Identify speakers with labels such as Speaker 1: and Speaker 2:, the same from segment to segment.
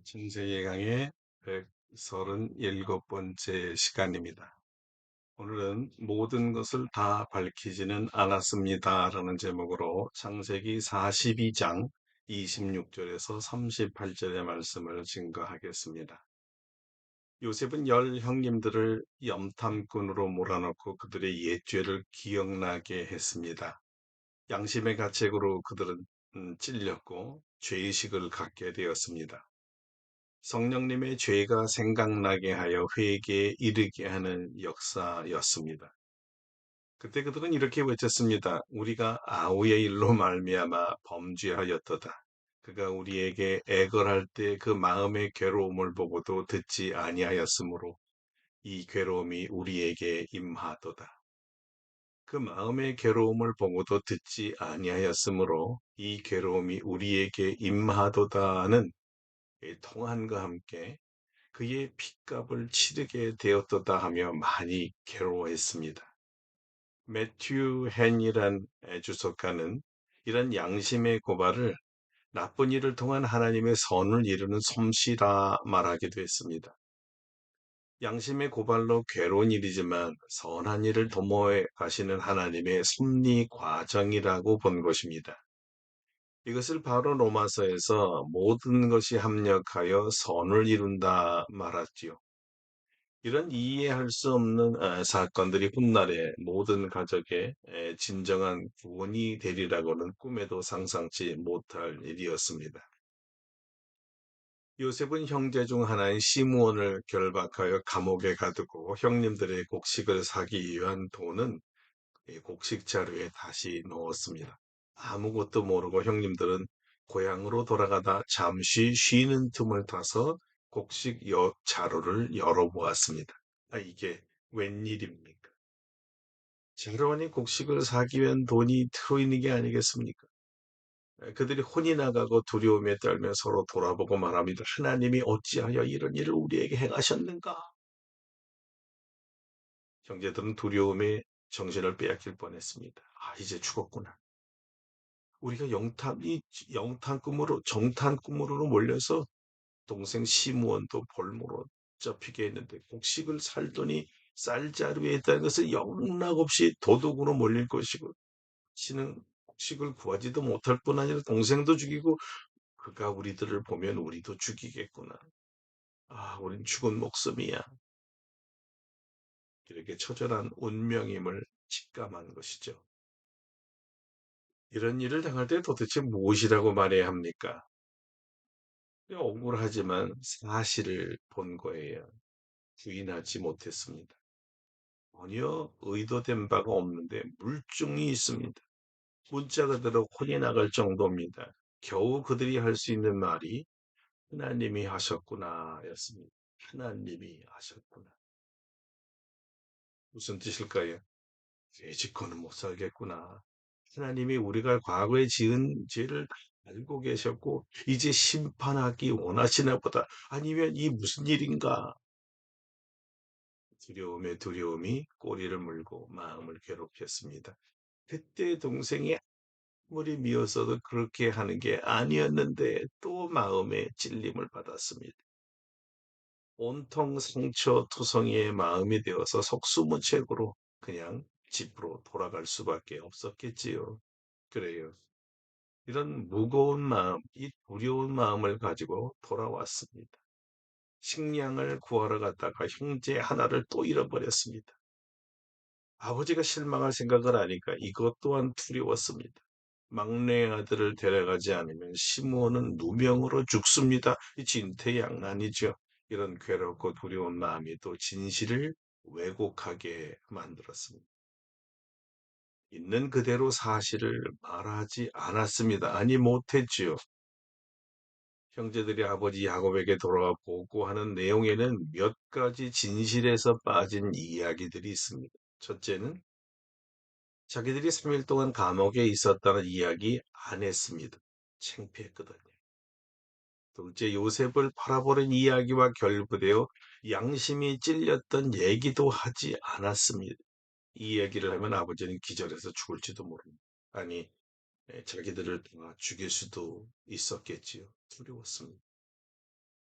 Speaker 1: 신세계 강의 137번째 시간입니다. 오늘은 모든 것을 다 밝히지는 않았습니다. 라는 제목으로 창세기 42장 26절에서 38절의 말씀을 증거하겠습니다. 요셉은 열 형님들을 염탐꾼으로 몰아넣고 그들의 옛죄를 기억나게 했습니다. 양심의 가책으로 그들은 찔렸고 죄의식을 갖게 되었습니다. 성령님의 죄가 생각나게 하여 회개에 이르게 하는 역사였습니다. 그때 그들은 이렇게 외쳤습니다. 우리가 아우의 일로 말미암아 범죄하였도다. 그가 우리에게 애걸할 때 그 마음의 괴로움을 보고도 듣지 아니하였으므로 이 괴로움이 우리에게 임하도다. 그 마음의 괴로움을 보고도 듣지 아니하였으므로 이 괴로움이 우리에게 임하도다는 통한과 함께 그의 핏값을 치르게 되었도다 하며 많이 괴로워했습니다. 매튜 헨이란 주석가는 이런 양심의 고발을 나쁜 일을 통한 하나님의 선을 이루는 솜씨라 말하기도 했습니다. 양심의 고발로 괴로운 일이지만 선한 일을 도모해 가시는 하나님의 섭리 과정이라고 본 것입니다. 이것을 바로 로마서에서 모든 것이 합력하여 선을 이룬다 말했지요. 이런 이해할 수 없는 사건들이 훗날에 모든 가족의 진정한 구원이 되리라고는 꿈에도 상상치 못할 일이었습니다. 요셉은 형제 중 하나인 시므온을 결박하여 감옥에 가두고 형님들의 곡식을 사기 위한 돈은 이 곡식 자루에 다시 넣었습니다. 아무것도 모르고 형님들은 고향으로 돌아가다 잠시 쉬는 틈을 타서 곡식 자루를 열어보았습니다. 이게 웬일입니까? 자루안에 곡식을 사기 위한 돈이 들어있는 게 아니겠습니까? 그들이 혼이 나가고 두려움에 떨며 서로 돌아보고 말합니다. 하나님이 어찌하여 이런 일을 우리에게 행하셨는가? 형제들은 두려움에 정신을 빼앗길 뻔했습니다. 이제 죽었구나. 우리가 정탐 꿈으로 몰려서 동생 시므온도 볼모로 잡히게 했는데 곡식을 살더니 쌀자루에 있다는 것을 영락없이 도둑으로 몰릴 것이고 씨는 곡식을 구하지도 못할 뿐 아니라 동생도 죽이고 그가 우리들을 보면 우리도 죽이겠구나. 우린 죽은 목숨이야. 이렇게 처절한 운명임을 직감한 것이죠. 이런 일을 당할 때 도대체 무엇이라고 말해야 합니까? 억울하지만 사실을 본 거예요. 부인하지 못했습니다. 전혀 의도된 바가 없는데 물증이 있습니다. 문자 그대로 혼이 나갈 정도입니다. 겨우 그들이 할 수 있는 말이 하나님이 하셨구나 였습니다. 하나님이 하셨구나. 무슨 뜻일까요? 죄 짓고는 못 살겠구나. 하나님이 우리가 과거에 지은 죄를 알고 계셨고 이제 심판하기 원하시나 보다. 아니면 이 무슨 일인가? 두려움에 두려움이 꼬리를 물고 마음을 괴롭혔습니다. 그때 동생이 아무리 미웠어도 그렇게 하는 게 아니었는데 또 마음에 찔림을 받았습니다. 온통 상처 투성이의 마음이 되어서 속수무책으로 그냥 집으로 돌아갈 수밖에 없었겠지요. 그래요. 이런 무거운 마음, 이 두려운 마음을 가지고 돌아왔습니다. 식량을 구하러 갔다가 형제 하나를 또 잃어버렸습니다. 아버지가 실망할 생각을 하니까 이것 또한 두려웠습니다. 막내 아들을 데려가지 않으면 시므온은 누명으로 죽습니다. 이 진퇴양난이죠. 이런 괴롭고 두려운 마음이 또 진실을 왜곡하게 만들었습니다. 있는 그대로 사실을 말하지 않았습니다. 아니 못했지요. 형제들이 아버지 야곱에게 돌아와 보고하는 내용에는 몇 가지 진실에서 빠진 이야기들이 있습니다. 첫째는 자기들이 3일 동안 감옥에 있었다는 이야기 안 했습니다. 창피했거든요. 둘째, 요셉을 팔아버린 이야기와 결부되어 양심이 찔렸던 얘기도 하지 않았습니다. 이 얘기를 하면 아버지는 기절해서 죽을지도 모릅니다. 아니, 자기들을 다 죽일 수도 있었겠지요. 두려웠습니다.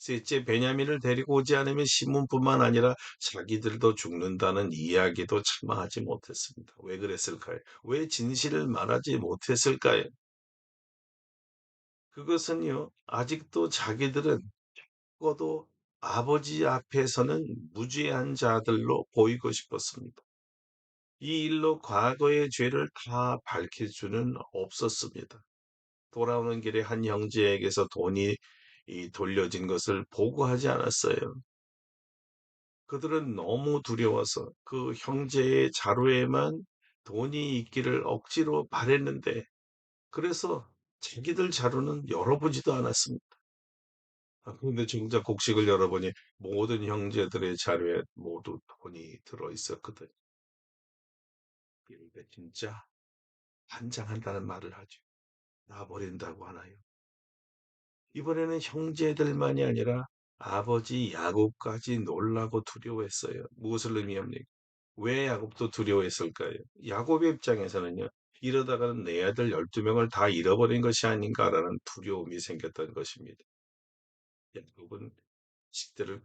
Speaker 1: 셋째 베냐민을 데리고 오지 않으면 시몬뿐만 아니라 자기들도 죽는다는 이야기도 차마 하지 못했습니다. 왜 그랬을까요? 왜 진실을 말하지 못했을까요? 그것은요, 아직도 자기들은 죽어도 아버지 앞에서는 무죄한 자들로 보이고 싶었습니다. 이 일로 과거의 죄를 다 밝힐 수는 없었습니다. 돌아오는 길에 한 형제에게서 돈이 돌려진 것을 보고하지 않았어요. 그들은 너무 두려워서 그 형제의 자루에만 돈이 있기를 억지로 바랬는데, 그래서 자기들 자루는 열어보지도 않았습니다. 그런데 정작 곡식을 열어보니 모든 형제들의 자루에 모두 돈이 들어 있었거든. 이게 진짜 환장한다는 말을 하죠. 놔버린다고 하나요? 이번에는 형제들만이 아니라 아버지 야곱까지 놀라고 두려워했어요. 무엇을 의미합니까? 왜 야곱도 두려워했을까요? 야곱의 입장에서는요, 이러다가는 내 아들 12명을 다 잃어버린 것이 아닌가라는 두려움이 생겼던 것입니다. 야곱은 식들을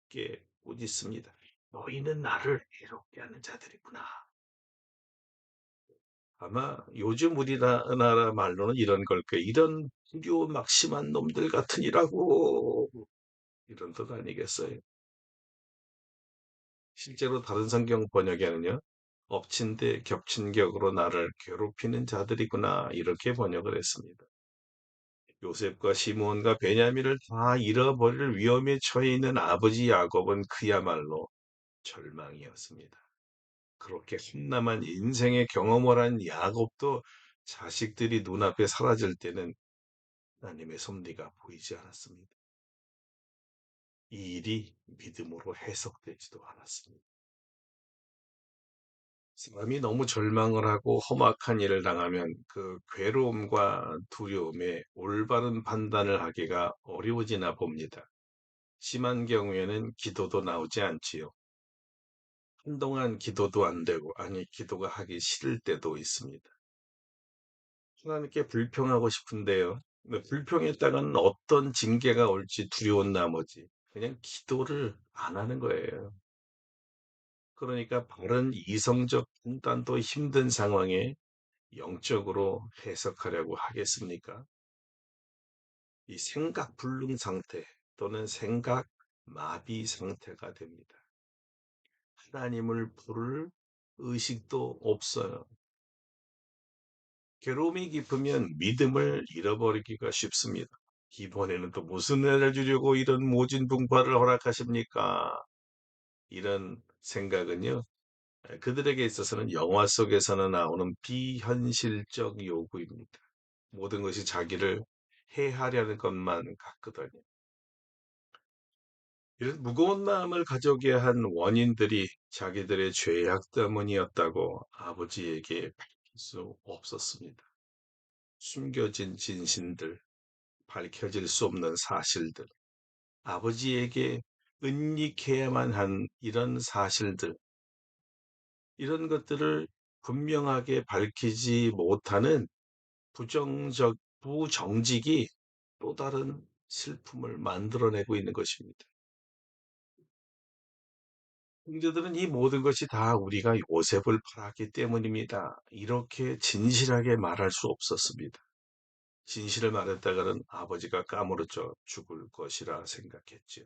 Speaker 1: 깨 꾸짖습니다. 너희는 나를 괴롭게 하는 자들이구나. 아마 요즘 우리나라 말로는 이런 걸 거예요. 이런 두려워 막심한 놈들 같으니라고. 이런 뜻 아니겠어요? 실제로 다른 성경 번역에는요, 엎친 데 겹친 격으로 나를 괴롭히는 자들이구나. 이렇게 번역을 했습니다. 요셉과 시므온과 베냐민을 다 잃어버릴 위험에 처해 있는 아버지 야곱은 그야말로 절망이었습니다. 그렇게 험난한 인생의 경험을 한 야곱도 자식들이 눈앞에 사라질 때는 하나님의 섭리가 보이지 않았습니다. 이 일이 믿음으로 해석되지도 않았습니다. 사람이 너무 절망을 하고 험악한 일을 당하면 그 괴로움과 두려움에 올바른 판단을 하기가 어려워지나 봅니다. 심한 경우에는 기도도 나오지 않지요. 한동안 기도도 안 되고, 아니, 기도가 하기 싫을 때도 있습니다. 하나님께 불평하고 싶은데요. 불평했다가는 어떤 징계가 올지 두려운 나머지 그냥 기도를 안 하는 거예요. 그러니까 바른 이성적 판단도 힘든 상황에 영적으로 해석하려고 하겠습니까? 이 생각 불능 상태 또는 생각 마비 상태가 됩니다. 하나님을 부를 의식도 없어요. 괴로움이 깊으면 믿음을 잃어버리기가 쉽습니다. 이번에는 또 무슨 애를 주려고 이런 모진분파를 허락하십니까? 이런 생각은요, 그들에게 있어서는 영화 속에서는 나오는 비현실적 요구입니다. 모든 것이 자기를 해하려는 것만 같거든요. 이런 무거운 마음을 가져오게 한 원인들이 자기들의 죄악 때문이었다고 아버지에게 밝힐 수 없었습니다. 숨겨진 진실들, 밝혀질 수 없는 사실들, 아버지에게 은닉해야만 한 이런 사실들, 이런 것들을 분명하게 밝히지 못하는 부정직이 또 다른 슬픔을 만들어내고 있는 것입니다. 형제들은 이 모든 것이 다 우리가 요셉을 팔았기 때문입니다. 이렇게 진실하게 말할 수 없었습니다. 진실을 말했다가는 아버지가 까무러져 죽을 것이라 생각했지요.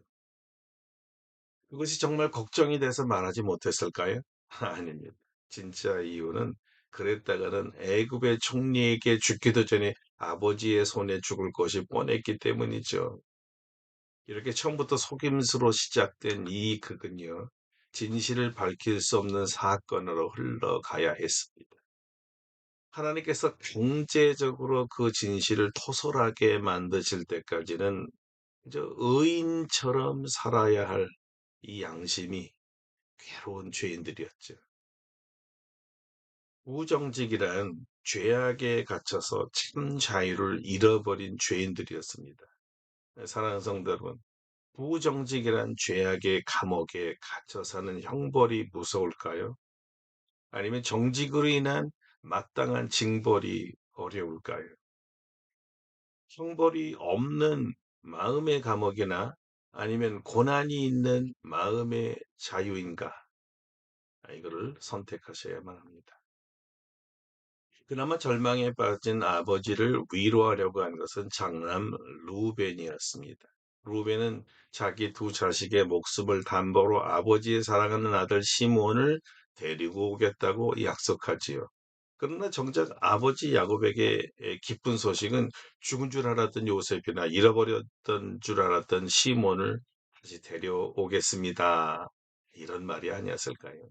Speaker 1: 그것이 정말 걱정이 돼서 말하지 못했을까요? 아닙니다. 진짜 이유는 그랬다가는 애굽의 총리에게 죽기도 전에 아버지의 손에 죽을 것이 뻔했기 때문이죠. 이렇게 처음부터 속임수로 시작된 이 극은요, 진실을 밝힐 수 없는 사건으로 흘러가야 했습니다. 하나님께서 강제적으로 그 진실을 토설하게 만드실 때까지는 의인처럼 살아야 할 이 양심이 괴로운 죄인들이었죠. 무정직이란 죄악에 갇혀서 참 자유를 잃어버린 죄인들이었습니다. 사랑하는 성도 여러분, 부정직이란 죄악의 감옥에 갇혀 사는 형벌이 무서울까요? 아니면 정직으로 인한 마땅한 징벌이 어려울까요? 형벌이 없는 마음의 감옥이나 아니면 고난이 있는 마음의 자유인가? 이거를 선택하셔야만 합니다. 그나마 절망에 빠진 아버지를 위로하려고 한 것은 장남 루벤이었습니다. 루벤은 자기 두 자식의 목숨을 담보로 아버지의 사랑하는 아들 시몬을 데리고 오겠다고 약속하지요. 그러나 정작 아버지 야곱에게 기쁜 소식은 죽은 줄 알았던 요셉이나 잃어버렸던 줄 알았던 시몬을 다시 데려오겠습니다. 이런 말이 아니었을까요?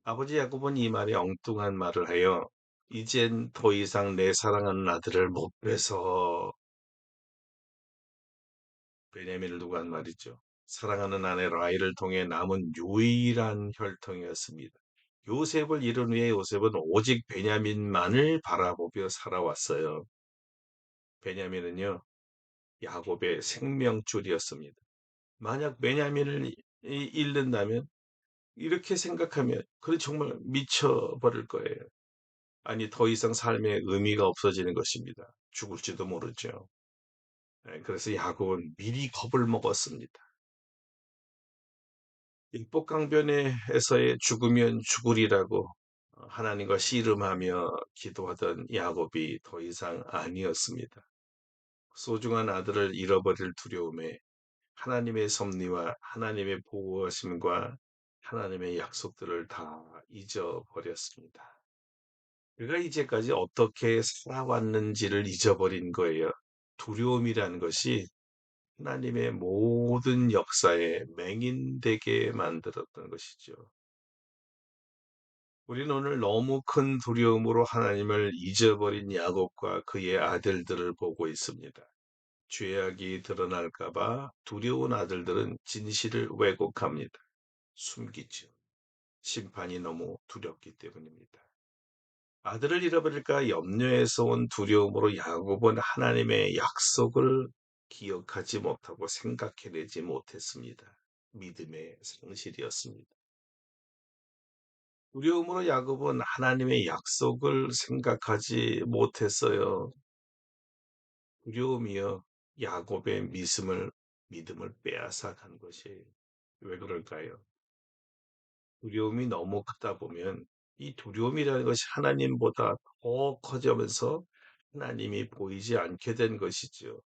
Speaker 1: 아버지 야곱은 이 말에 엉뚱한 말을 하여 이젠 더 이상 내 사랑하는 아들을 못 빼서 베냐민을 두고 한 말이죠. 사랑하는 아내 라헬을 통해 남은 유일한 혈통이었습니다. 요셉을 이룬 후에 요셉은 오직 베냐민만을 바라보며 살아왔어요. 베냐민은요, 야곱의 생명줄이었습니다. 만약 베냐민을 잃는다면 이렇게 생각하면 그래 정말 미쳐버릴 거예요. 아니, 더 이상 삶의 의미가 없어지는 것입니다. 죽을지도 모르죠. 그래서 야곱은 미리 겁을 먹었습니다. 일복강변에서의 죽으면 죽으리라고 하나님과 씨름하며 기도하던 야곱이 더 이상 아니었습니다. 소중한 아들을 잃어버릴 두려움에 하나님의 섭리와 하나님의 보호하심과 하나님의 약속들을 다 잊어버렸습니다. 그가 이제까지 어떻게 살아왔는지를 잊어버린 거예요. 두려움이라는 것이 하나님의 모든 역사에 맹인되게 만들었던 것이죠. 우리는 오늘 너무 큰 두려움으로 하나님을 잊어버린 야곱과 그의 아들들을 보고 있습니다. 죄악이 드러날까봐 두려운 아들들은 진실을 왜곡합니다. 숨기죠. 심판이 너무 두렵기 때문입니다. 아들을 잃어버릴까 염려에서 온 두려움으로 야곱은 하나님의 약속을 기억하지 못하고 생각해내지 못했습니다. 믿음의 상실이었습니다. 두려움으로 야곱은 하나님의 약속을 생각하지 못했어요. 두려움이요, 야곱의 믿음을 빼앗아 간 것이에요. 왜 그럴까요? 두려움이 너무 크다 보면 이 두려움이라는 것이 하나님보다 더 커지면서 하나님이 보이지 않게 된 것이죠.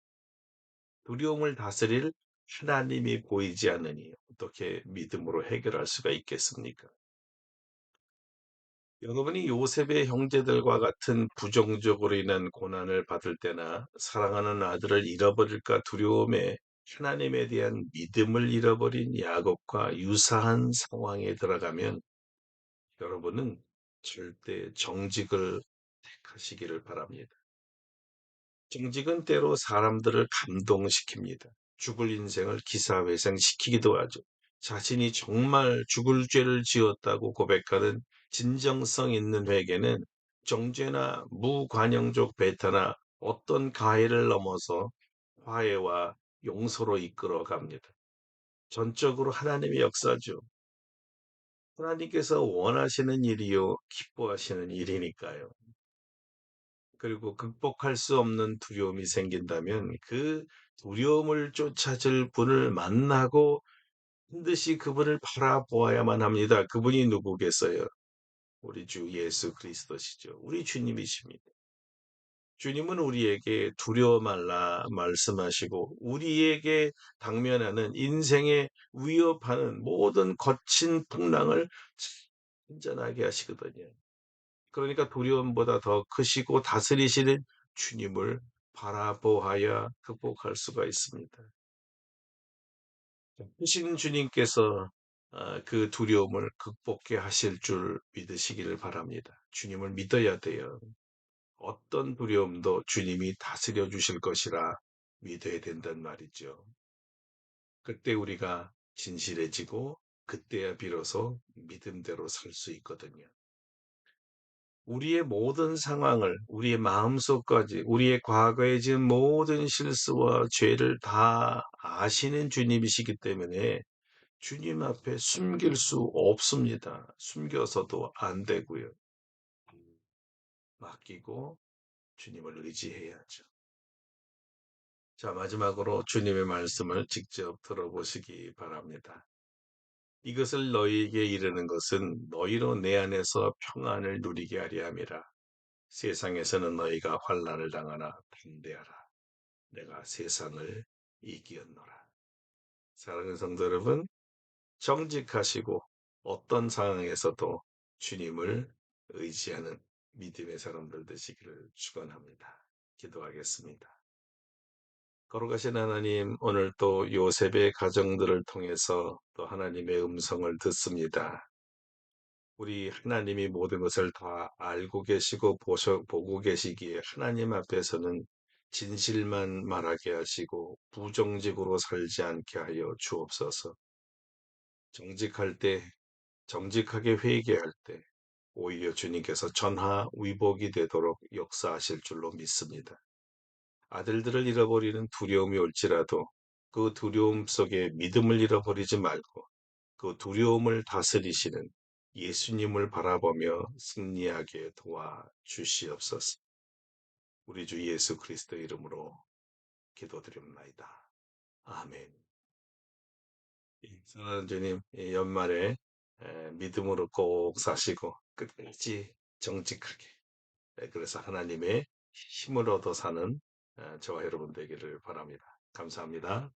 Speaker 1: 두려움을 다스릴 하나님이 보이지 않으니 어떻게 믿음으로 해결할 수가 있겠습니까? 여러분이 요셉의 형제들과 같은 부정적으로 인한 고난을 받을 때나 사랑하는 아들을 잃어버릴까 두려움에 하나님에 대한 믿음을 잃어버린 야곱과 유사한 상황에 들어가면 여러분은 절대 정직을 택하시기를 바랍니다. 정직은 때로 사람들을 감동시킵니다. 죽을 인생을 기사회생시키기도 하죠. 자신이 정말 죽을 죄를 지었다고 고백하는 진정성 있는 회개는 정죄나 무관용적 배타나 어떤 가해를 넘어서 화해와 용서로 이끌어 갑니다. 전적으로 하나님의 역사죠. 하나님께서 원하시는 일이요, 기뻐하시는 일이니까요. 그리고 극복할 수 없는 두려움이 생긴다면 그 두려움을 쫓아줄 분을 만나고 반드시 그분을 바라보아야만 합니다. 그분이 누구겠어요? 우리 주 예수 그리스도시죠. 우리 주님이십니다. 주님은 우리에게 두려워 말라 말씀하시고 우리에게 당면하는 인생에 위협하는 모든 거친 풍랑을 진전하게 하시거든요. 그러니까 두려움보다 더 크시고 다스리시는 주님을 바라보아야 극복할 수가 있습니다. 크신 주님께서 그 두려움을 극복해 하실 줄 믿으시기를 바랍니다. 주님을 믿어야 돼요. 어떤 두려움도 주님이 다스려 주실 것이라 믿어야 된단 말이죠. 그때 우리가 진실해지고 그때야 비로소 믿음대로 살 수 있거든요. 우리의 모든 상황을 우리의 마음속까지 우리의 과거에 지은 모든 실수와 죄를 다 아시는 주님이시기 때문에 주님 앞에 숨길 수 없습니다. 숨겨서도 안 되고요. 맡기고 주님을 의지해야죠. 자, 마지막으로 주님의 말씀을 직접 들어보시기 바랍니다. 이것을 너희에게 이르는 것은 너희로 내 안에서 평안을 누리게 하려 함이라. 세상에서는 너희가 환난을 당하나 담대하라. 내가 세상을 이기었노라. 사랑하는 성도 여러분, 정직하시고 어떤 상황에서도 주님을 의지하는 믿음의 사람들 되시기를 축원합니다. 기도하겠습니다. 거룩하신 하나님, 오늘 또 요셉의 가정들을 통해서 또 하나님의 음성을 듣습니다. 우리 하나님이 모든 것을 다 알고 계시고 보고 계시기에 하나님 앞에서는 진실만 말하게 하시고 부정직으로 살지 않게 하여 주옵소서. 정직할 때, 정직하게 회개할 때, 오히려 주님께서 전화위복이 되도록 역사하실 줄로 믿습니다. 아들들을 잃어버리는 두려움이 올지라도 그 두려움 속에 믿음을 잃어버리지 말고 그 두려움을 다스리시는 예수님을 바라보며 승리하게 도와 주시옵소서. 우리 주 예수 그리스도 이름으로 기도드립니다. 아멘. 사랑하는 주님, 이 연말에 믿음으로 꼭 사시고 끝까지 정직하게 그래서 하나님의 힘을 얻어 사는 저와 여러분 되기를 바랍니다. 감사합니다.